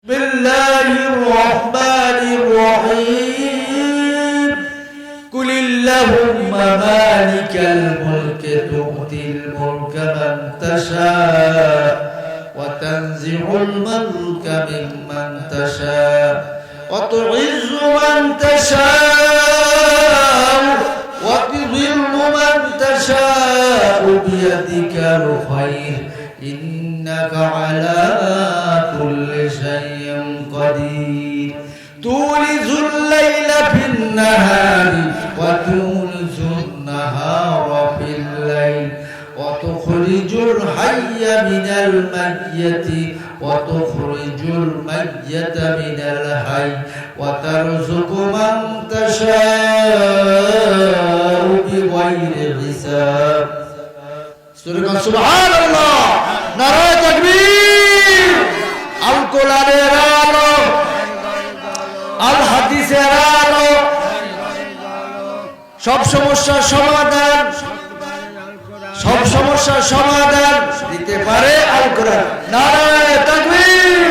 بسم الله الرحمن الرحيم قل اللهم مالك الملك تؤتي الملك من تشاء وتنزع الملك ممن تشاء وتعز من تشاء وتذل من تشاء بيدك الخير إنك على كل شيء قدير تولج الليل في النهار وتولج النهار في الليل وتخرج الحي من الميت وتخرج الميت من الحي وترزق من تشاء بغير حساب سبحان الله নারায়ে তাকবীর আল কোরআনের আলো আল হাদিসের আলো সব সমস্যার সমাধান দিতে পারে আল কোরআন নারায়ে তাকবীর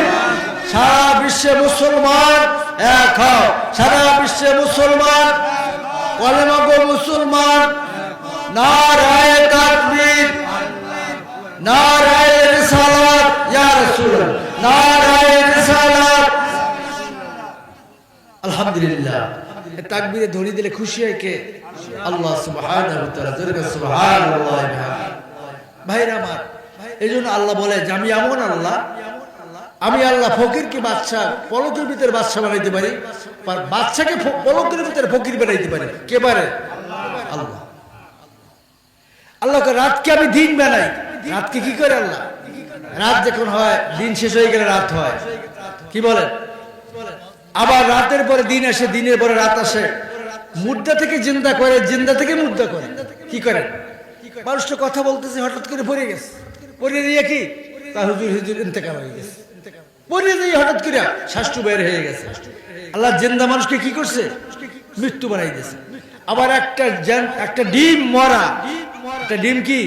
সারা বিশ্বে মুসলমান এক হও সারা বিশ্বে মুসলমান কলেমা গো মুসলমান নারায়ে তাকবীর নারায়ে রিসালাত ইয়া রাসূলুল্লাহ নারায়ে রিসালাত আলহামদুলিল্লাহ তাকবীরে ধরি দিলে খুশি হয় কে আল্লাহ সুবহানাহু ওয়া তাআলা জোরে সুবহানাল্লাহ ভাইরা আমার এইজন্য আল্লাহ বলে যে আমি এমন আল্লাহ আমি আল্লাহ ফকিরকে বাদশা পলকের ভিতরে বাদশা বানাইতে পারি আর বাদশাকে পলকের ভিতরে ফকির বানাইতে পারি কে পারে আল্লাহ আল্লাহকে রাতকে আমি দিন বানাই রাতকে কি করে আল্লাহ রাত যখন হয় দিন শেষ হয়ে গেলে রাত হয় কি বলেন আবার রাতের পরে দিন আসে দিনের পরে রাত আসে মুর্দা থেকে জিন্দা করে জিন্দা থেকে মুর্দা করে কি করেন মানুষটা কথা বলতেছে হঠাৎ করে পড়ে গেছে পড়ে দিয়ে কি তার হুজুর ইন্তেকাল হয়ে গেছে পড়ে দিয়ে হঠাৎ করে শ্বাসটু বের হয়ে গেছে আল্লাহ জিন্দা মানুষকে কি করছে মৃত্যু বানাই দিয়েছে আবার একটা ডিম মরা একটা ডিম কি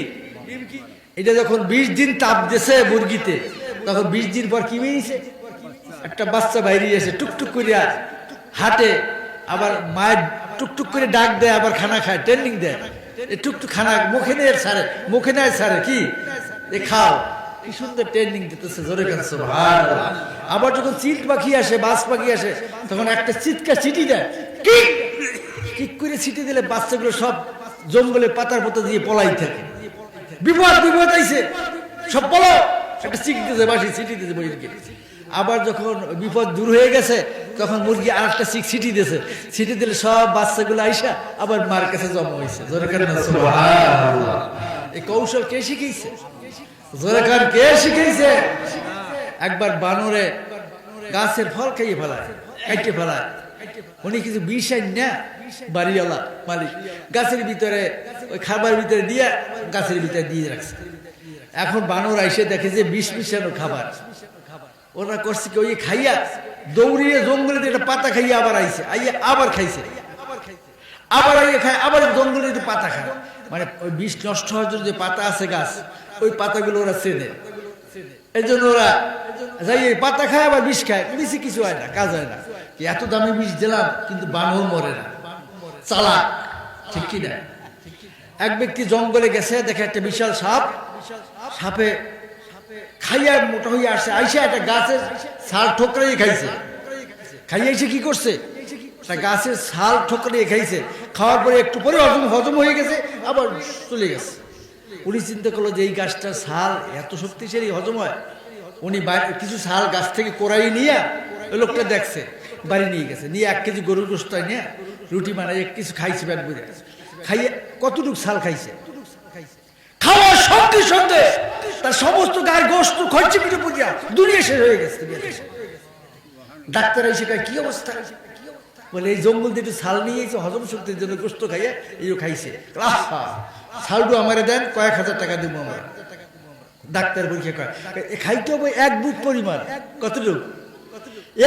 এটা যখন 20 দিন তাপ দিয়েছে মুরগিতে তখন 20 দিন পর কি বেরিয়েছে একটা বাচ্চা বাইরে এসে টুকটুক করে হাঁটে আবার মায়ের টুকটুক করে ডাক দেয় আবার খানা খায় ট্রেনিং দেয় টুকটুক খানা মুখে নেয় ছাড়ে কি খাও কি সুন্দর ট্রেনিং দিতেছে জোরে কান সুবহানাল্লাহ আবার যখন চিট পাখি আসে বাজ পাখি আসে তখন একটা চিৎকার চিঠি দেয় কিক করে চিঠি দিলে বাচ্চাগুলো সব জঙ্গলে পাতার পতা দিয়ে পলাই থাকে বিপদ আইছে সব বলো একটা চিঠি দিতে বাসি চিঠি দিতে মুরগি আবার যখন বিপদ দূর হয়ে গেছে তখন মুরগি আর একটা চিঠি দিয়েছে চিঠি দিলে সব বাচ্চাগুলো আইসা আবার মার কাছে জমা হয়েছে জোরে কান সুবহানাল্লাহ এই কৌশল কে শিখিয়েছে জোরে কান কে শিখিয়েছে একবার বানরে গাছের ফল খাইয়ে ফেলায় কাটে ফেলায় উনি কিছু বিষ আইন না বাড়িওয়ালা মালিক গাছের ভিতরে ওই খাবার ভিতরে দিয়ে গাছের ভিতরে দিয়ে রাখছে এখন বানর আইসে দেখে যে বিষ মিশানো খাবার ওরা করছে কি ওই খাইয়া দৌড়িয়ে জঙ্গলে একটা পাতা খাইয়া আবার আইসে আইয়া আবার খাইছে আবার আইয়া খায় আবার জঙ্গলে পাতা খায় মানে ওই বিষ নষ্ট হওয়ার জন্য যে পাতা আছে গাছ ওই পাতাগুলো ওরা চেনে এই জন্য ওরা যাই পাতা খায় আবার বিষ খায় বেশি কিছু হয় না কাজ হয় না এত দামি বিষ দিলাম কিন্তু বানর মরে না চালাক ঠিক কি না এক ব্যক্তি জঙ্গলে গেছে দেখে একটা বিশাল সাপে খাইয়া মোটা হয়ে আসছে আইসা একটা গাছের ছাল ঠোকরাই খাইছে খাইয়ে এসে কি করছে একটা গাছের ছাল ঠোকরিয়ে খাইছে খাওয়ার পরে একটু পরে হজম হয়ে গেছে আবার চলে গেছে উনি চিন্তা করলো যে এই গাছটার ছাল এত শক্তিশালী হজম হয় উনি কিছু ছাল গাছ থেকে কোড়াই নিয়ে ওই লোকটা দেখছে বাড়ি নিয়ে গেছে নিয়ে 1 কেজি গরুর গোশত নিয়ে রুটি বানাই কিছু খাইছে ব্যাগ করে খাইয়ে কতটুকু ছাল খাইছে খাওয়ার সঙ্গে তার সমস্ত গায়ের গোশত খরচে পিঠে পুজিয়া দুনিয়া শেষ হয়ে গেছে ডাক্তার এসে কি অবস্থা বলে এই জঙ্গল দিয়ে একটু ছাল নিয়ে এসে হজম শক্তির জন্য গোশত খাইয়ে এইও খাইছে ছালটু আমারে দেন কয়েক হাজার টাকা দেবো আমরা ডাক্তার পরীক্ষা কয় খাইতে হবে 1 বুট পরিমাণ কতটুকু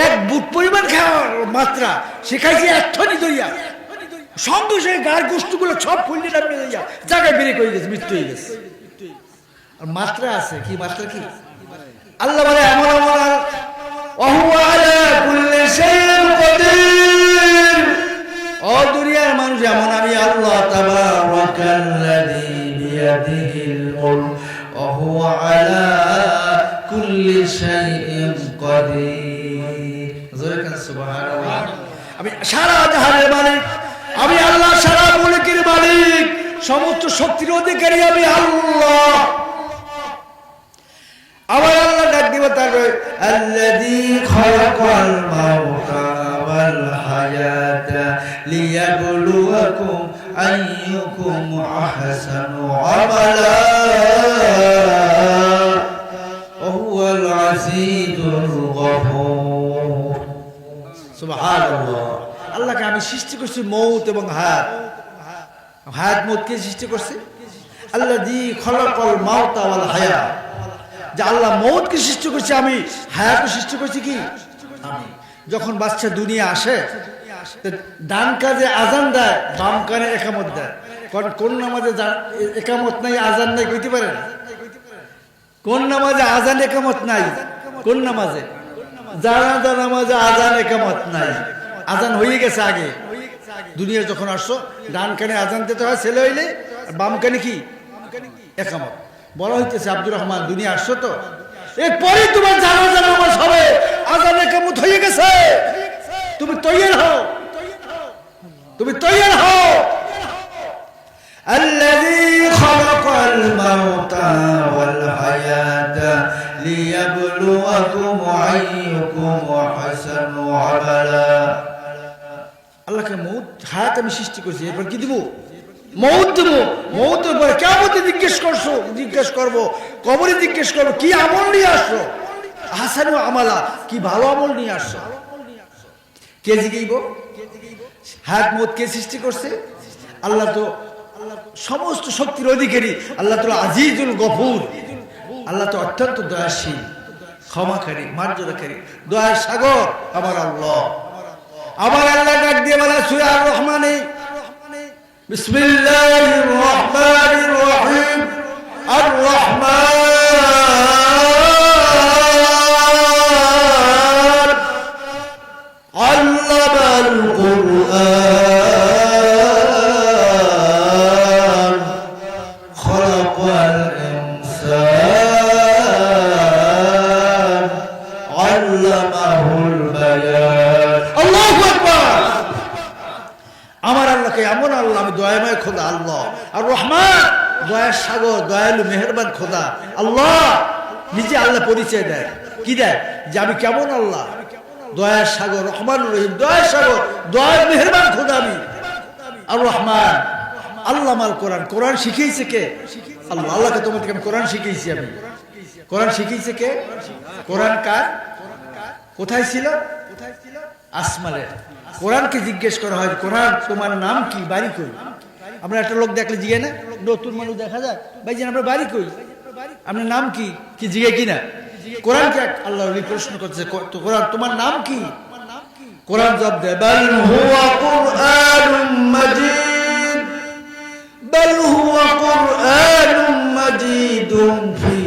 1 বুট পরিমাণ খাওয়ার মাত্রা সে খাইছে 1 থনি দইয়া সঙ্গে সঙ্গে গায়ের গোশতগুলো সব ফুললে নামে দইয়া জায়গায় বেরিয়ে করে গেছে মৃত্যু হয়ে গেছে আর মাত্রা আছে কি মাত্রা কি আল্লাহ বলে এমন ওয়া হুয়া আলা কুল্লি শাইইন কাদির। ও দুনিয়ার মানুষ, যেমন আমি আল্লাহ তাবারাকাল্লাযী বিয়াদিহিল মুলক ওয়া হুয়া আলা কুল্লি শাইইন কাদির। সুবহানাল্লাহ। আমি সারা জাহানের মালিক, আমি আল্লাহ সারা মুলকের মালিক, সমস্ত শক্তির অধিকারী আমি আল্লাহ। আমার আল্লাহ ডাক দিব তারপরে আল্লাযী খালাকাল মাউতা ওয়াল হায়াতা লিয়াবলুয়াকুম আইয়ুকুম আহসানু আমালা ওয়া হুয়াল আজিজুল গফুর। সুবহানাল্লাহ। আল্লাহকে আমি সৃষ্টি করছি মৌত এবং হায়াত। হায়াত মৌতকে সৃষ্টি করছে আল্লাযী খালাকাল মাউতা ওয়াল হায়াত। যে আল্লাহ মৌতকে সৃষ্টি করছে, আমি হায়াতকে সৃষ্টি করছি কি আমি। যখন বাচ্চা দুনিয়া আসে, ডান কাজে আজান দেয়, বাম কানে একামত দেয়। কোন নামাজে একামত নাই, আজান নাই, কইতে পারেন? কোন নামাজে আজান একামত নাই? কোন নামাজে? জানাজা নামাজে আজান একামত নাই। আজান হয়ে গেছে আগে। দুনিয়া যখন আসছো, ডান কানে আজান দিতে হয় ছেলে হইলে, আর বাম কানে কি একামত। বলা হইতেছে আব্দুর রহমান, দুনিয়া আসছো তো, এরপরে তোমার জানাজা নামাজ হবে, আজান একামত হয়ে গেছে, তুমি তৈয়ার হও, তুমি তৈয়ার হও। আল্লাযী খালাকাল মাউতা ওয়াল হায়াতা লিয়াবলুয়াকুম আইয়ুকুম আহসানু আমালা। আল্লাহকে মৌত হায়াত আমি সৃষ্টি করছি, এরপর কি দিব? মৌত দেব। মৌতের পরে কিয়ামতে জিজ্ঞেস করবো, কবরে জিজ্ঞেস করবো কি আমল নিয়ে আসছো, আহসানু আমালা, কি ভালো আমল নিয়ে আসছো। কে জিগাইব? হায়াত মৌত কে সৃষ্টি করছে? আল্লাহ তো সমস্ত শক্তির অধিকারী, আল্লাহ তো আজিজুল গফুর, আল্লাহ তো অত্যন্ত দয়াশীল, ক্ষমাকারী, মর্যাদাকারী, দয়ার সাগর আমার আল্লাহ। আমার আল্লাহ ডাক দিয়ে বলা সূরা আর রহমানে, বিসমিল্লাহির রহমানির রহিম, আর রহমান আল্লামাল কুরআন খালাকাল ইনসান আল্লামাহুল বায়ান। আল্লাহু আকবার। আমার আল্লাহকে এমন আল্লাহ, আমি দয়াময় খোদা আল্লাহ। আর রহমান, দয়ার সাগর, দয়ালু মেহেরবান খোদা আল্লাহ। নিজে আল্লাহ পরিচয় দেয়, কি দেয়? যে আমি কেমন আল্লাহ, দয়ার সাগর, রহমান রহিম, দয়ার সাগর, দয়ার মেহেরবান খোদা আমি। আর রহমান আল্লাহ মাল কোরআন, কোরআন শিখিয়েছে কে? আল্লাহ। আল্লাহকে তোমাদেরকে আমি কোরআন শিখিয়েছি, আমি কোরআন শিখিয়েছে কে? কোরআন কার? কোথায় ছিল? আসমানে। কোরআনকে জিজ্ঞেস করা হয়, কোরআন তোমার নাম কি, বাড়ি কই? আমরা একটা লোক দেখলে জিগে না, নতুন মানুষ দেখা যায়, ভাইজান আপনার বাড়ি কই, আপনার নাম কি, কি জিগে কিনা? কোরআনকে আল্লাহ প্রশ্ন করছে, কোরআন তোমার নাম কি? কোরআন জবাব দেয়, বাল হুয়া কুরআনুম মাজিদ, বাল হুয়া কুরআনুম মাজিদুন ফি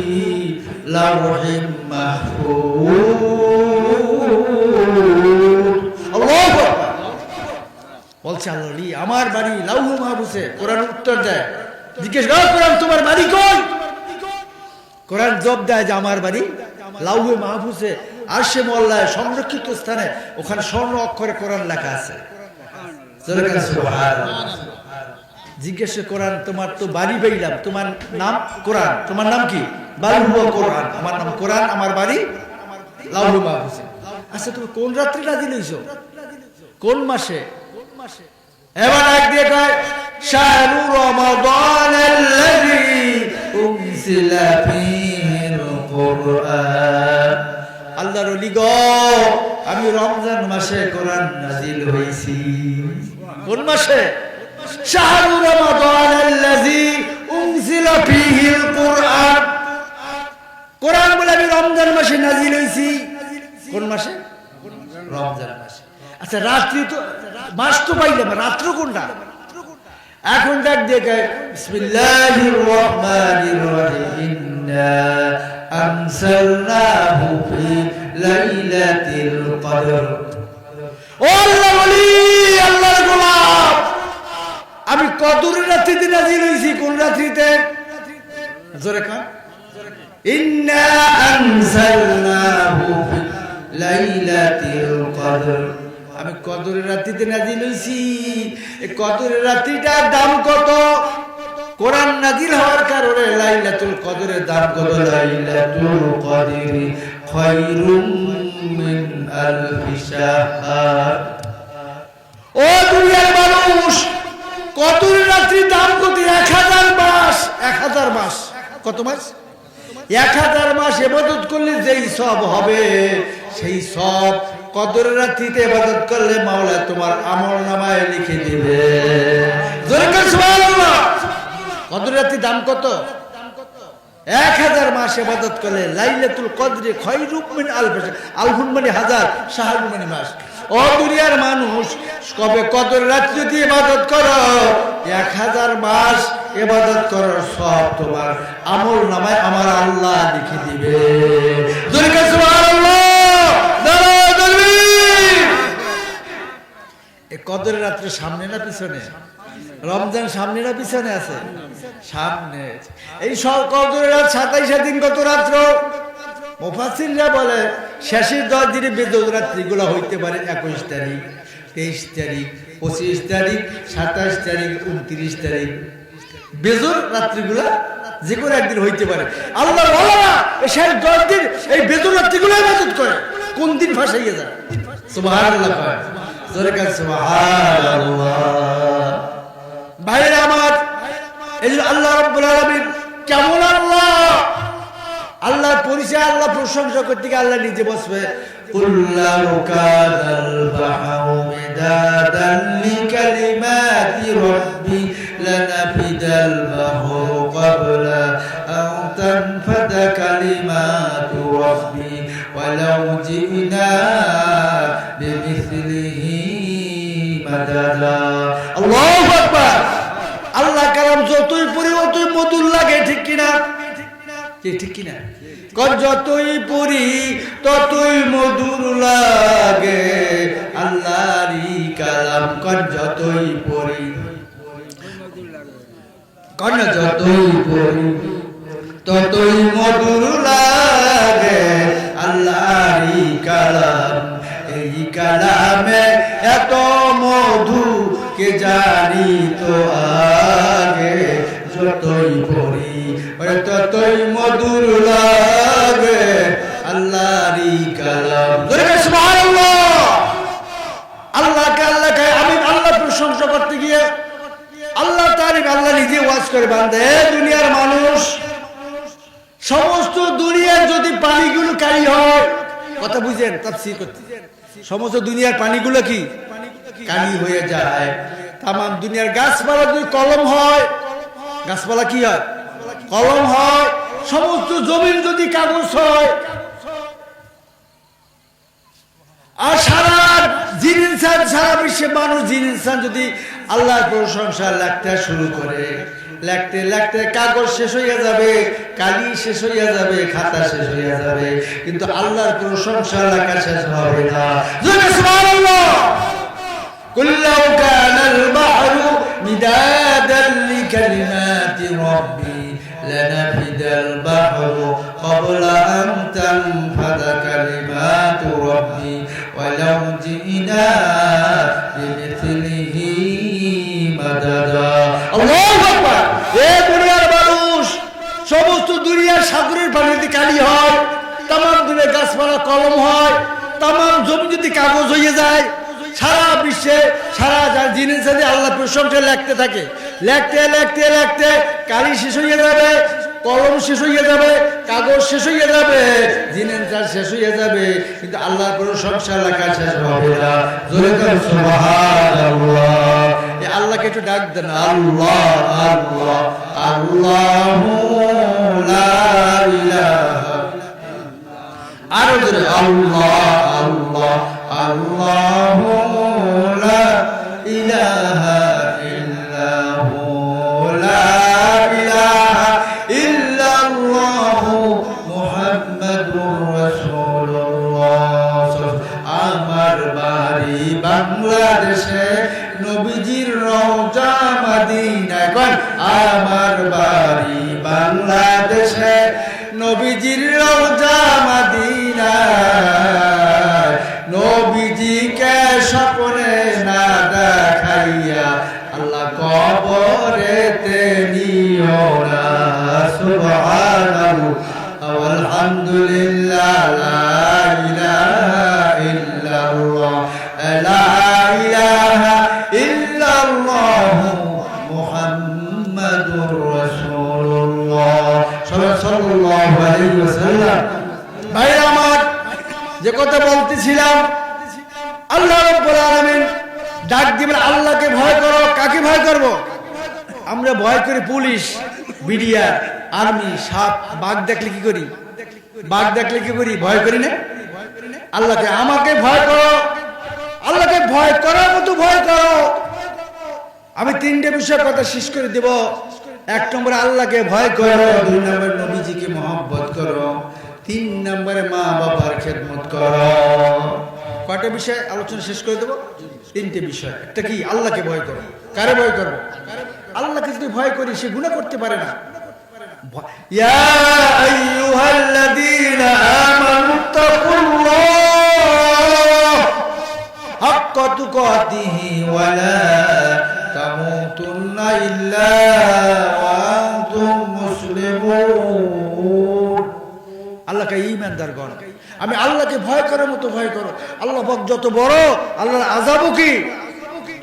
লাওহিম মাহফুজ। আল্লাহু আকবার। বলছে আল্লাহ আমার বাড়ি লাউহে মাহফুজে। কোরআন উত্তর দেয়, জিজ্ঞেস করো কোরআন তোমার বাড়ি কই? কোরআন জবাব দেয় যে আমার বাড়ি লাউহে মাহফুজে, আরশে মোয়াল্লায় সংরক্ষিত স্থানে, ওখানে স্বর্ণ অক্ষরে কোরআন লেখা আছে। জিজ্ঞেস কোরআন তোমার তো বাড়ি পাইলাম, তোমার নাম কোরআন, তোমার নাম কি? বাল হুয়া কোরআন, আমার নাম কোরআন, আমার বাড়ি লাউহে মাহফুজে। আচ্ছা তুমি কোন রাত্রি নাজিল হইছো, কোন মাসে? এবার এক দিয়ে কয় শাহরু রমাদান আল্লাযী উনজিলা ফীহিল কুরআন। আল্লাহর ওলি গো, আমি রমজান মাসে কোরআন নাজিল হইছি। কোন মাসে? শাহরু রমাদান আল্লাযী উনজিলা ফীহিল কুরআন। কোরআন বলে আমি রমজান মাসে নাজিল হইছি। কোন মাসে? রমজান মাসে। আচ্ছা রাত্রি তো, মাস তো পাইলাম, রাত্র কোনটা? এখন ডাক দেখে বিসমিল্লাহির রহমানির রহিম, ইন্না আনসালনাহু ফি লাইলাতুল কদর। ও আল্লাহ ওলি, আল্লাহর গোলাম, আমি কদরের রাত্রিতে নাযিল হইছি। কোন রাত্রিতে? জোরে কান। ইন্না আনজালনাহু ফি লাইলাতুল কদর। আমি কদরের রাত্রিতে নাযিল হইছি। এই কদরের রাত্রিটার দাম কত? কোরআন নাযিল হওয়ার কারণে লাইলাতুল কদরের দাম কত? লাইলাতুল কদরি খায়রুম মিন আলফি শাহর। ও দুনিয়ার মানুষ, কদরের রাত্রির দাম কত? 1000 মাস। 1000 মাস। কত মাস? 1000 মাস ইবাদত করলে যেই সব হবে, সেই সব কদরের রাত্রিতে ইবাদত করলে মাওলা তোমার আমলনামায় লিখে দিবে। জোরে করে সুবহানাল্লাহ। কদরের রাত্রির দাম কত? 1000 মাস ইবাদত করলে লাইলাতুল কদরে খায়রুম মিন আলফি শাহর। আলফুন মানে হাজার, শাহরুন মানে মাস। ও দুনিয়ার মানুষ, কবে কদরের রাত্রি যদি ইবাদত করো, 1000 মাস ইবাদত করার সব তোমার আমলনামায় আমার আল্লাহ লিখে দিবে। জোরে করে সুবহানাল্লাহ। এই কদরের রাত্রে সামনে না পিছনে? রমজান সামনে না পিছনে আছে? সামনে। এই সব কদরের রাত 27 দিন কত রাত্র? মুফাসসিররা বলে শেষের 10 দিনে বেজোর রাত্রিগুলো হইতে পারে 21 তারিখ, 23 তারিখ, 25 তারিখ, 27 তারিখ, 29 তারিখ। বেজোর রাত্রিগুলো যে কোনো একদিন হইতে পারে। আল্লাহ ওয়ালারা এই শেষ 10 দিন এই বেজোর রাত্রিগুলো ইবাদত করে কোন দিন ফাঁসাইয়া যায়। সুবহানাল্লাহ। জোরে কান সুবহানাল্লাহ। ভাইরা আমার, এই যে আল্লাহ রাব্বুল আলামিন কেমন আল্লাহ, আল্লাহর পরিচয়, আল্লাহ প্রশংসা করতে গিয়ে আল্লাহ নিজে বসবে। কুল্লাউ কানাল বাহরু মিদাদান লিকালিমাতি রাব্বি লানাফিদাল বাহরু ক্বাবলা আন তানফাদা কালিমাতু রাব্বি ওয়ালাউ জিনা বিমিসলিহি মাদাদা। আল্লাহু আকবার। আল্লাহ কালাম যতই পড়ি অতই মধুর লাগে, ঠিক কিনা? ঠিক কিনা? যতই পড়ি ততই মধুর লাগে আল্লাহরই কালাম। যতই পড়ি যতই পড়ি ততই মধুর লাগে আল্লাহরই কালাম। এই কালামে এত মধু কে জানি তো আগে, যতই পড়ি ততই মধুর লাগে আল্লাহরই কালাম। সুবহানাল্লাহ। আল্লাহকে আল্লাহকে আমি আল্লাহ প্রশংসা করতে গিয়ে আল্লাহ তারিফ, আল্লাহ নিজে ওয়াজ করে বান্দে, দুনিয়ার মানুষ, সমস্ত দুনিয়ার যদি পানিগুলো কালি হয়, কথা বুঝেন তাফসীর করতে, সমস্ত দুনিয়ার পানিগুলো কি কালি হয়ে যায়। তামাম দুনিয়ার গাছপালা যদি কলম হয়, গাছপালা কি হয়? কলম হয়। সমস্ত জমিন যদি কাগজ হয়, আর সারা জিন ইনসান, সারা বিশ্বের মানুষ জিন ইনসান যদি আল্লাহর প্রশংসা লিখতে শুরু করে, লিখতে লিখতে কাগজ শেষ হইয়া যাবে, কালি শেষ হইয়া যাবে, খাতা শেষ হইয়া যাবে, কিন্তু আল্লাহর প্রশংসা লেখা শেষ হবে না। সুবহানাল্লাহ। কুল্লাউ কানাল বাহরু মিদাদান লিকালিমাতি রাব্বি লানাফিদাল বাহরু ক্বাবলা আন তানফাদা কালিমাতু রাব্বি ওয়ালাউ জিনা বিমিসলিহি মাদাদা। আল্লাহু আকবার। এ দুনিয়ার মানুষ, সমস্ত দুনিয়ার সাগরের পানি যদি কালি হয়, তামাম দুনিয়ার গাছপালা কলম হয়, তামাম জমি যদি কাগজ হয়ে যায়, সারা বিশ্বে সারা জিনিস আল্লাহ প্রশংসা লিখতে থাকে, লিখতে লিখতে লিখতে কালি শেষ হয়ে যাবে, কলম শেষ হয়ে যাবে, কাগজ শেষ হয়ে যাবে, জিনিস শেষ হয়ে যাবে, কিন্তু আল্লাহর প্রশংসা লেখা শেষ হবে না। জোরে করে সুবহানাল্লাহ। এই আল্লাহকে একটু ডাক দেন, আল্লাহ আল্লাহ আল্লাহু লা ইলাহা, আরো জোরে আল্লাহ আল্লাহ আল্লাহু লা ইলাহা ইল্লাহু লা ইলাহা ইল্লাল্লাহু মুহাম্মাদুর রাসূলুল্লাহ। আমার বাড়ি বাংলাদেশে নবীজির রওজা মদিনায় কোন আমার বাড়ি বাংলাদেশে নবীজির রওজা মদিনায় নবীজিকে স্বপ্নে না দেখাইয়া আল্লাহ কবরেতে নিও না সুবহানাল্লাহ আলহামদুলিল্লাহ লা ইলাহা ইল্লাল্লাহ লা ইলাহা ইল্লাল্লাহ মুহাম্মাদুর রাসূলুল্লাহ সাল্লাল্লাহু আলাইহি ওয়াসাল্লাম। ভাই আমার যে কথা বলতেছিলাম, আল্লাহ রাব্বুল আলামিন ডাক দিবেন আল্লাহকে ভয় করো। কাকে ভয় করব? আমরা ভয় করি পুলিশ, বিডিআর, আর্মি, সাপ, বাঘ দেখলে কি করি? বাঘ দেখলে কি করি? ভয় করি না? আল্লাহকে আমাকে ভয় করো, আল্লাহকে ভয় করার মতো ভয় করো। আমি তিনটে বিষয়ের কথা শেষ করে দেব। এক নম্বরে আল্লাহকে ভয় করো, দুই নম্বরে নবীজিকে মহব্বত করো, তিন নম্বরে মা বাবার খেদমত করো। কয়টা বিষয় আলোচনা শেষ করে দেব? তিনটে বিষয়। একটা কি? আল্লাহকে ভয় করো। কারে ভয় করবো? আল্লাহকে যদি ভয় করি সে গুনাহ করতে পারে না। ইয়া আইয়ুহাল্লাযীনা আমানু তাকুল্লাহ হাক্কা তুকাতিহি ওয়া লা তামুতুন্না ইল্লা ওয়া আনতুম মুসলিমুন। আল্লাহকে ঈমানদারগণ, আমি আল্লাহকে ভয় করার মতো ভয় করো। আল্লাহ পাক যত বড়, আল্লাহর আযাবও কি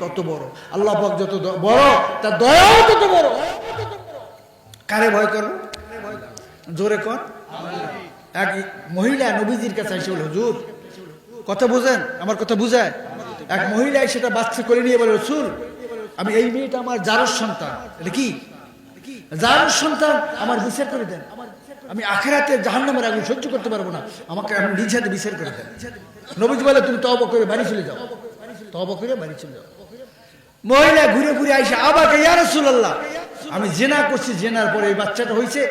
তত বড়। আল্লাহ পাক যত বড়, তার দয়াও তত বড়। কারে ভয় করো? জোরে কর। এক মহিলা নবীজির কাছে এসে বলে, হুজুর কথা বুঝেন, আমার কথা বুঝায়। এক মহিলা সেটা বাচ্চা করে নিয়ে বলে, হুজুর আমি এই মেয়েটা আমার জারজ সন্তান। এটা কি? জারজ সন্তান, আমার বিচার করে দেন। আমি আখিরাতে জাহান্নামের আগুন সহ্য করতে পারবো না, আমাকে আমি নিজ হাতে বিচার করে দেন। নবীজি বলে, তুমি তওবা করে বাড়ি চলে যাও। তওবা করে বাড়ি চলে যাও। মহিলা ঘুরে ঘুরে আইসা আবাকে, ইয়া রাসূলুল্লাহ আমি জেনা করছি, জেনার পরে এই বাচ্চাটা হয়েছে,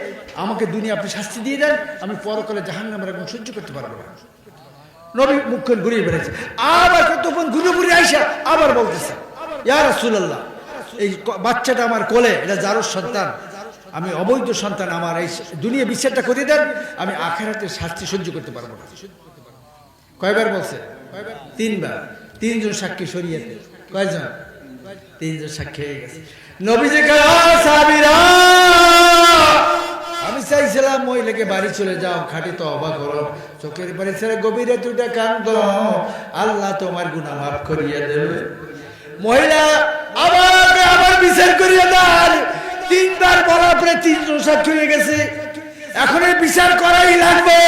আমাকে দুনিয়া আপনি শাস্তি দিয়ে দেন, আমি পরকালে জাহান্নামের আগুন সহ্য করতে পারবো না। নবী মুখখান ঘুরিয়ে বেড়েছে। আবার কতক্ষণ ঘুরে ঘুরে আইসা আবার বলতেছে, ইয়া রাসূলুল্লাহ এই বাচ্চাটা আমার কোলে, এটা জারজ সন্তান, আমি অবৈধ সন্তান, আমার এই দুনিয়া বিচারটা করে দেন, আমি আখিরাতের শাস্তি সহ্য করতে পারবো না। কয়বার বলছে? তিনবার। তিনজন সাক্ষী শরীয়তে। কয়জন? তিনজন সাক্ষী হয়ে গেছে। নবীজিকে, সাহাবীরা আমি চাইছিলাম মহিলাকে বাড়ি চলে যাও, খাঁটি তওবা করো, চোখের পানি ছেড়ে গভীরে দুটা কাঁদো, আল্লাহ তোমার গুনাহ মাফ করিয়ে দেবে। মহিলা আবার বিচার করিয়ে দেন। তিনবার বলার পরে তিনজন সাক্ষী হয়ে গেছে, এখন এই বিচার করাই লাগবে।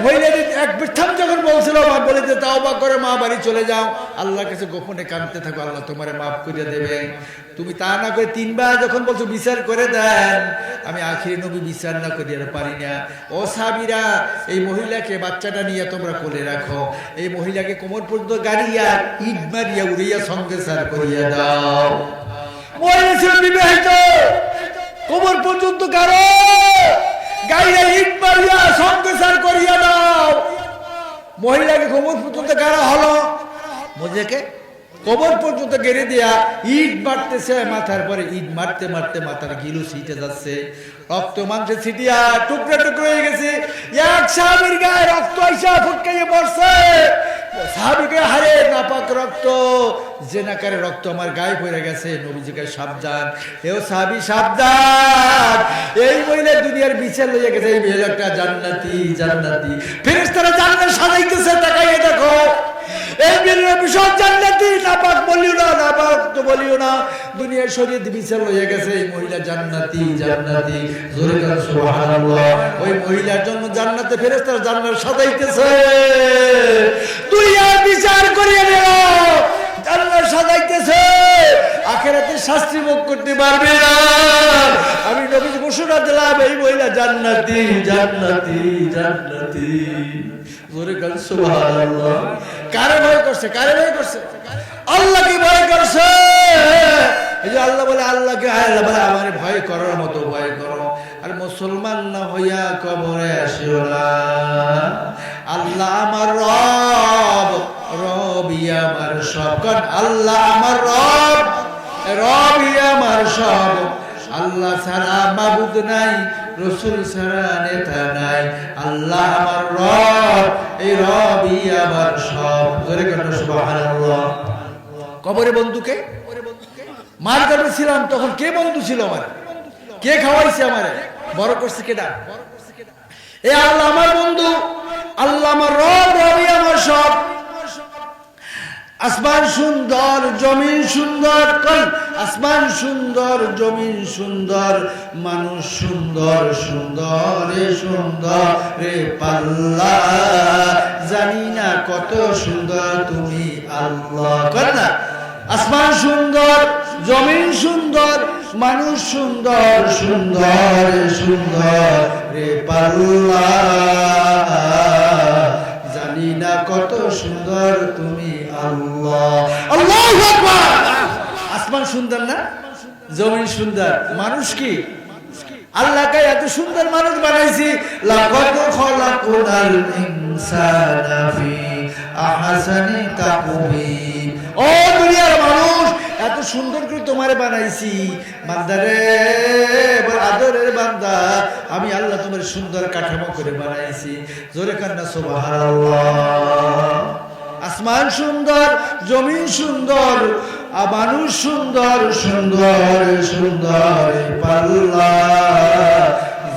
মহিলাদের এক প্রথম যখন বলছিল, মা বলে যে তওবা করে মা বাড়ি চলে যাও, আল্লাহর কাছে গোপনে কাঁদতে থাকো, আল্লাহ তোমারে মাফ করে দেবে। তুমি তা না করে তিনবার যখন বলছো বিচার করে দেন, আমি আখিরে নবী বিচার না করি আর পারি না। ও সাহাবীরা, এই মহিলাকে বাচ্চাটা নিয়ে তোমরা কোলে রাখো, এই মহিলাকে কোমর পর্যন্ত গাড়িয়া ইট মারিয়া উড়িয়া সঙ্গে সার করিয়া দাও। মহিলা ছিল বিবাহিত, কোমর পর্যন্ত গাড়ো, গাইয়া ইট মারিয়া সংসার করিয়া দাও। মহিলাকে কোমর পর্যন্ত গাড়া হলো, মহিলাকে কোমর পর্যন্ত গেড়ে দিয়া ইট মারতেছে, মাথার পরে ইট মারতে মারতে মাথার গিলু ছিটে যাচ্ছে, রক্ত মাংসে ছিটিয়া টুকরা টুকরো হয়ে গেছে। এক সাহাবীর গায়ে রক্ত আইসা ফুটকাইয়ে পড়ছে। সাহাবীকে, হারে নাপাক রক্ত, জেনাকারে রক্ত আমার গায়ে পড়ে গেছে। নবীজিকে সাবধান, এও সাহাবী সাবধান, এই মহিলা দুনিয়ার বিচার লইয়া গেছে, এই মহিলাটা জান্নাতি। জান্নাতি ফেরেশতারা জান্নাত সাজাইতেছে, তাকাইয়ে দেখো, এই মহিলার বিষয় জান্নাতি। নাপাক বলিও না, নাপাক তো বলিও না, দুনিয়ার শরীয়ত বিচার লইয়া গেছে, এই মহিলা জান্নাতি। জান্নাতি, জোরে কান সুবহানাল্লাহ। ওই মহিলার জন্য জান্নাতে ফেরেশতারা জান্নাত সাজাইতেছে, তুই আর বিচার করিয়ে নিও, জান্নাত সাজাইতেছে, আখিরাতে শাস্তি ভোগ করতে পারবে না। আমি নবীজি ঘোষণা দিলাম, এই মহিলা জান্নাতি। জান্নাতি, জান্নাতি, জোরে কান সুবহানাল্লাহ। কারে ভয় করছে? কারে ভয় করছে? আল্লাহকে ভয় করছে। এই যে আল্লাহ বলে, আল্লাহকে, আল্লাহ বলে আমার ভয় করার মতো ভয় করো, আর মুসলমান না হইয়া কবরে আসিও না। আল্লাহ আমার রব, আমার সব, কারণ আল্লাহ আমার রব, রবই আমার সব। আল্লাহ ছাড়া মাবুদ নাই, রসুল ছাড়া নেতা নাই, আল্লাহ আমার রব, এই রবই আমার সব। জোরে কেন সুবহানাল্লাহ। কবরে বন্ধুকে, মার গর্ভে ছিলাম তখন কে বন্ধু ছিল আমার, কে খাওয়াইছে আমারে, বড় করছে কেডা? এ আল্লাহ আমার বন্ধু, আল্লাহ আমার রব, রবই আমার সব। আসমান সুন্দর, জমিন সুন্দর, আসমান সুন্দর, জমিন সুন্দর, মানুষ সুন্দর, সুন্দর রে সুন্দর রে পাল্লা, জানি না কত সুন্দর তুমি আল্লাহ। কর না, আসমান সুন্দর, জমিন সুন্দর, মানুষ সুন্দর, সুন্দর সুন্দর রে পাল্লা, জানি না কত সুন্দর তুমি আল্লাহ। আল্লাহু আকবার। আসমান সুন্দর না, জমিন সুন্দর, মানুষ কি আল্লাহকে এত সুন্দর মানুষ বানাইছি। লাকাদ খলাকুনাল ইনসানা ফি আহসানি তাকওয়িম। ও দুনিয়ার মানুষ, এত সুন্দর করে তোমারে বানাইছি বান্দারে, আদরের বান্দা, আমি আল্লাহ তোমার সুন্দর কাঠামো করে বানাইছি। জোরে কান্না সুবহানাল্লাহ। আসমান সুন্দর, জমিন সুন্দর, মানুষ সুন্দর, সুন্দর সুন্দর পাল্লা,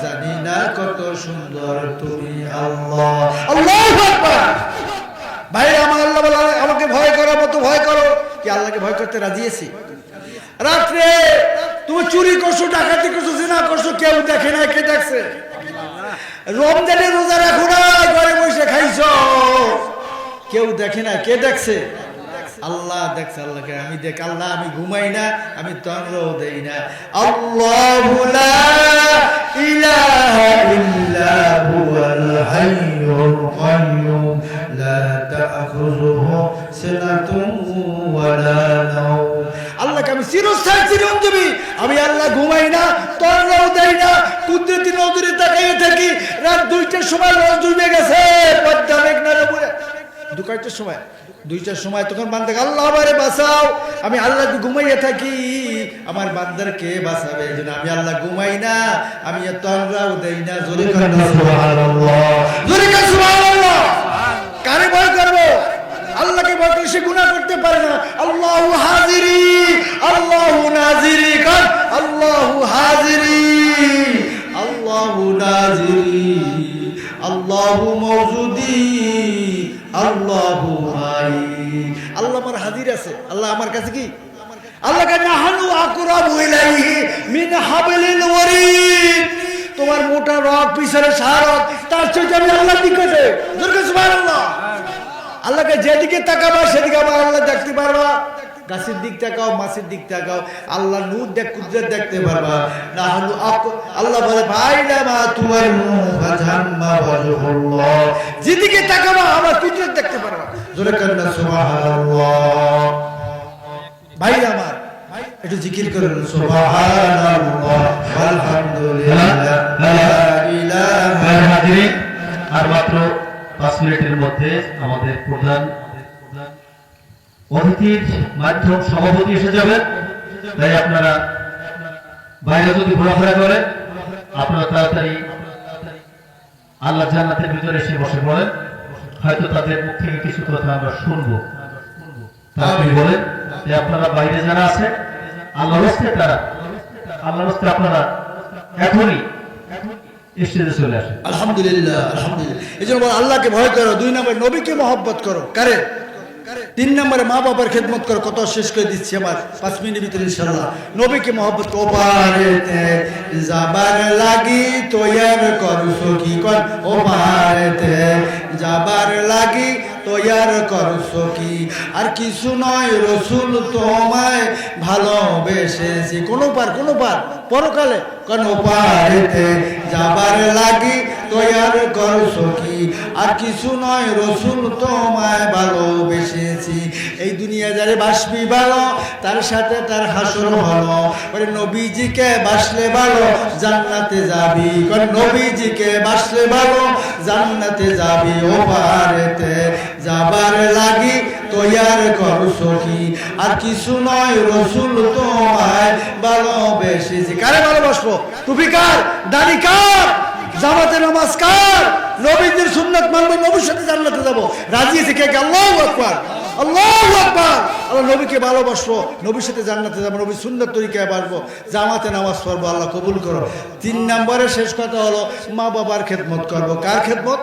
জানি না কত সুন্দর তুমি আল্লাহ। আল্লাহু আকবার। ভাই আমার আল্লাহ বলে আমাকে ভয় করার মতো ভয় করো, কি আল্লাহকে ভয় করতে রাজি আছি? রাত্রে তুমি চুরি করছো, ডাকাতি করছো, জিনা করছো, কেউ দেখে না, কে দেখছে? রমজানে রোজা রাখো না, ঘরে বসে খাইছো, কেউ দেখে না, কে দেখছে? আল্লাহ দেখছে। আল্লাহকে আমি দেখ, আল্লাহ আমি ঘুমাই না, আমি তন্দ্রাও দেই না। আল্লাহু লা ইলাহা ইল্লা হুয়াল হাইয়ুল কাইয়্যুম লা তা'খুযুহু সিনাতুন ওয়া লা নাওম। আল্লাহকে আমি চিরস্থায়ী চিরঞ্জীবী, আমি আল্লাহ ঘুমাই না, তন্দ্রাও দেই না, কুদরতি নজরে তাকিয়ে থাকি। রাত 2টার সময় রোজ ডুবে গেছে, পদ্মা মেঘনার উপরে 2টার সময়, 2টার সময় তখন বান্দা আল্লাহ আমারে বাঁচাও, আমি আল্লাহ ঘুমাইয়া থাকি, আমার বান্দার কে বাঁচাবে? এই জন্য আমি আল্লাহ ঘুমাই না, আমি তন্দ্রাও দেই না। জোরে কান্না সুবহানাল্লাহ, জোরে কান্না সুবহানাল্লাহ। কারে ভয় করবো? আল্লাহকে ভয় করলে সে গুনাহ করতে পারে না। আল্লাহু হাজিরি, আল্লাহু নাজিরি, কার আল্লাহু হাজিরি, আল্লাহু নাজিরি, আল্লাহু মওজুদি, আল্লাহু মাই। আল্লাহ আমার হাজির আছে, আল্লাহ আমার কাছে কি? আল্লাহকে নাহানু আকরাবু ইলাইহি মিন হাবলিল ওয়ারিদ। তোমার মোটা রক পিছনে সারক, তার চেয়ে আমি আল্লাহর নিকটে। জোরে সুবহানাল্লাহ। আল্লাহকে যেদিকে তাকাবা সেদিকে আবার আল্লাহ দেখতে পারবা। গাছের দিক তাকাও, মাছের দিক তাকাও, আল্লাহ নূর দেখ, কুদরত দেখতে পারবা। নাহানু আল্লাহ বলে বাইনামা তুওয়াল্লু ফাথাম্মা ওয়াজহুল্লাহ, যেদিকে তাকাবা আমার কুদরত দেখতে পারবা। জোরে কান্না সুবহানাল্লাহ। ভাই আমার একটু জিকির করুন, সুবহানাল্লাহ আলহামদুলিল্লাহ লা ইলাহা ইল্লাল্লাহ। আর মাত্র 5 মিনিটের মধ্যে আমাদের প্রধান অতিথির মাধ্যম সভাপতি এসে যাবেন। তাই আপনারা বাইরে যদি ঘোরাফেরা করেন, আপনারা তাড়াতাড়ি আল্লাহ জান্নাতের ভিতরে এসে বসে পড়েন, হয়তো তাদের মুখ থেকে কিছু কথা আমরা শুনবো। আপনি বলেন যে আপনারা বাইরে যারা আছে, আল্লাহর রাস্তায় তারা, আল্লাহর রাস্তায় আপনারা এখনই স্টেজে চলে আসেন। আলহামদুলিল্লাহ, আলহামদুলিল্লাহ। এই জন্য আল্লাহকে ভয় করো, 2 নম্বর নবীকে মহব্বত করো, কারে 3 নম্বরে মা বাবার খেদমত করো। কত শেষ করে দিচ্ছি আমার 5 মিনিটের ভিতরে ইনশাআল্লাহ। নবীকে মহব্বত করো। পারেতে যাবার লাগি তৈয়ার করছো কি কর, ও পারেতে যাবার লাগি তৈয়ার করছো কি, আর কিছু নয় রসুল তোমায় ভালোবেসেছি। কোন পার পরকালে কোন পারেতে যাবার লাগি তৈয়ার করছো কি, আর কিছু নয় রসুল তোমায় ভালোবেসেছি। এই দুনিয়া যারে বাসবি ভালো, তার সাথে তার হাসর ভালো। নবীজিকে বাসলে ভালো, জান্নাতে যাবি। নবীজিকে বাসলে ভালো, জান্নাতে যাবি। ও পারেতে যাবার লাগি তো লইয়ার করছো কি, আর কিছু নয় রসুল তোমায় ভালোবেসেছি। কারে ভালোবাসবো? টুপি কার, দাড়ি কার, জামাতে নামাজ কার, নবীদের সুন্নাত মানবো, নবীর সাথে জান্নাতে যাবো, রাজি আছে কে? আল্লাহু আকবার, আল্লাহু আকবার। আল্লাহ নবীকে ভালোবাসবো, নবীর সাথে জান্নাতে যাবো, নবীর সুন্নাত তরিকায় বাসবো, জামাতে নামাজ পড়বো, আল্লাহ কবুল করো। 3 নম্বরে শেষ কথা হলো মা বাবার খেদমত করবো। কার খেদমত?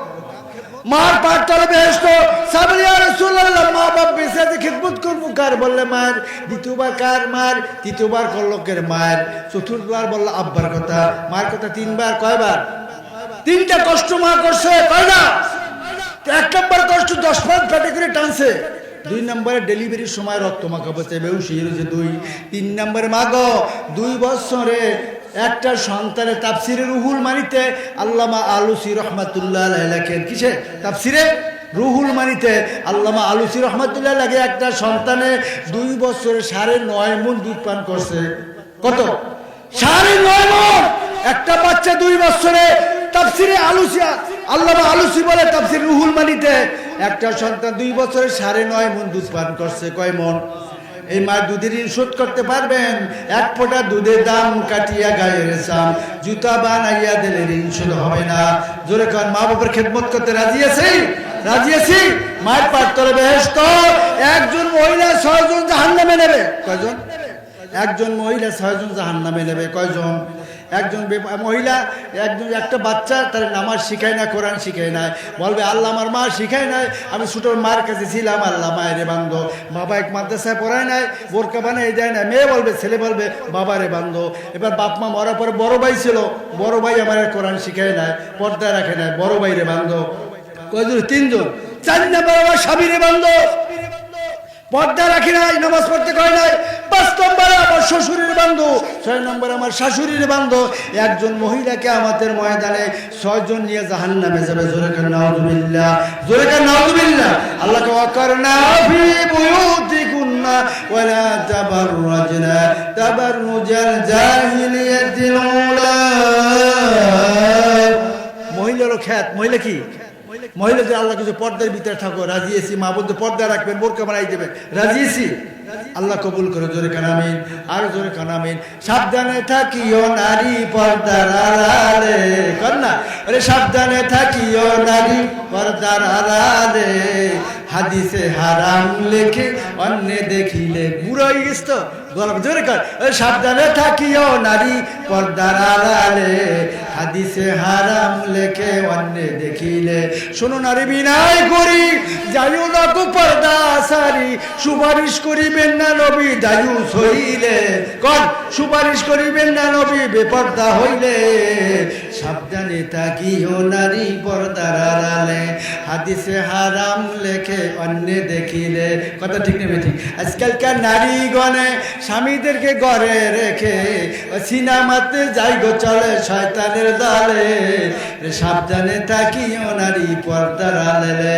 মার পাট তলে বেহেশত। সাহাবায়ে ইয়া রাসূলুল্লাহ, মা বাপ বেঁচে আছে খেদমত করবো কার? বললে মায়ের। দ্বিতীয়বার কার? মায়ের। তৃতীয়বার করলো কের? মায়ের। চতুর্থবার বললো আব্বার কথা, মায়ের কথা 3 বার। কয়বার? 3টা কষ্ট মা করছে, কয়টা? 1 নম্বর কষ্ট 10 পাঁচ পেটে করে টানছে। 2 নম্বরে ডেলিভারির সময় রক্ত মাখাবো বেউসি হয়েছে 2। 3 নম্বরে মাগো 2 বছরে একটা সন্তানের তাফসিরে রুহুল মানিতে আল্লামা আলুসি রহমাতুল্লাহ আলাইহি লেখেন। কিসে? তাফসিরে রুহুল মানিতে আল্লামা আলুসি রহমাতুল্লাহ লাগে একটা সন্তানে 2 বছরে 9.5 মণ দুধ পান করছে। কত? 9.5 মণ। একটা বাচ্চা 2 বছরে তাফসিরে আলুসি আল্লামা আলুসি বলে তাফসির রুহুল মানিতে একটা সন্তান 2 বছরে 9.5 মণ দুধ পান করছে। কয় মণ? এই মায়ের দুধের ঋণ শোধ করতে পারবেন? 1 ফোঁটা দুধের দাম কাটিয়া গায়ের চাম, জুতা বানাইয়া দিলে ঋণ শোধ হবে না। জোরে কান মা বাবার খেদমত করতে রাজি আছি? রাজি আছি। মায়ের পাট তলে বেহেশত। একজন মহিলা 6 জন জাহান্নামে নেবে। কয়জন? একজন মহিলা 6 জন জাহান্নামে নেবে। কয়জন? একজন মহিলা, একটা বাচ্চা তার নামাজ শিখায় না, কোরআন শিখায় না, বলবে আল্লাহ আমার মা শিখায় নাই, আমি ছোট মার কাছে ছিলাম, আল্লাহ মায়েরে বান্ধ। বাবা এক মাদ্রাসায় পড়ায় নাই, বোরকা বানাই দেয় না। মেয়ে বলবে, ছেলে বলবে বাবারে বান্ধ। এবার বাপ মা মরার পরে বড় ভাই ছিল, বড় ভাই আমার কোরআন শিখায় নাই, পর্দা রাখে নাই, বড় ভাইরে বান্ধ। কয়জন? 3 জন। 4 নম্বর আমার স্বামীরে বান্ধ, পর্দা রাখি নাই, নামাজ পড়তে কয় নাই। 5 নম্বরে আমার শ্বশুরের বান্ধব, 6 নম্বরে আমার শাশুড়ির বান্ধব। একজন মহিলাকে আমাদের ময়দানে 6 জন নিয়ে জাহান্নামে যাবে। জোরে কান নাউযুবিল্লাহ, জোরে কান নাউযুবিল্লাহ। আল্লাহকে ওয়াকারনা ফি বুয়ুতিকুন্না ওয়ালা তাবাররাজনা তাবাররুজাল জাহিলিয়াতিল উলা। মহিলারও খ্যাত। মহিলা কি? মহিলাদের আল্লাহ কিছু পর্দার ভিতরে থাকো, রাজি আছি। মা বলতে পর্দা রাখবেন, বোরকা বানাই দেবেন, রাজি আছি। আল্লাহ কবুল করে। জোরে কান আমিন, আর জোরে কান আমিন। সাবধানে থাকিও নারী পর্দার আড়ালে, কর না আরে সাবধানে থাকিও নারী পর্দার আড়ালে, হাদিসে হারাম লেখে অন্য দেখিলে। বুড়ো হয়ে গেছ তো গলা, জোরে কর। সাবধানে থাকিও নারী পর্দার আড়ালে, হাদিসে হারাম লেখে অন্য দেখিলে। শোনো নারী বিনায় করি যাইও না কো পর্দা সারি, সুপারিশ করিবেন না নবী দায়ুস হইলে। কর, সুপারিশ করিবেন না নবী বেপর্দা হইলে। সাবধানে থাকিও নারী পর্দার আড়ালে, হাদিসে হারাম লেখে অন্য দেখিলে। কথা ঠিক নেবে ঠিক। আজকালকার নারীগণে স্বামীদেরকে ঘরে রেখে সিনেমাতে যাই গো চলে শয়তানের দলে। সাবধানে থাকিও নারী পর্দার আড়ালে।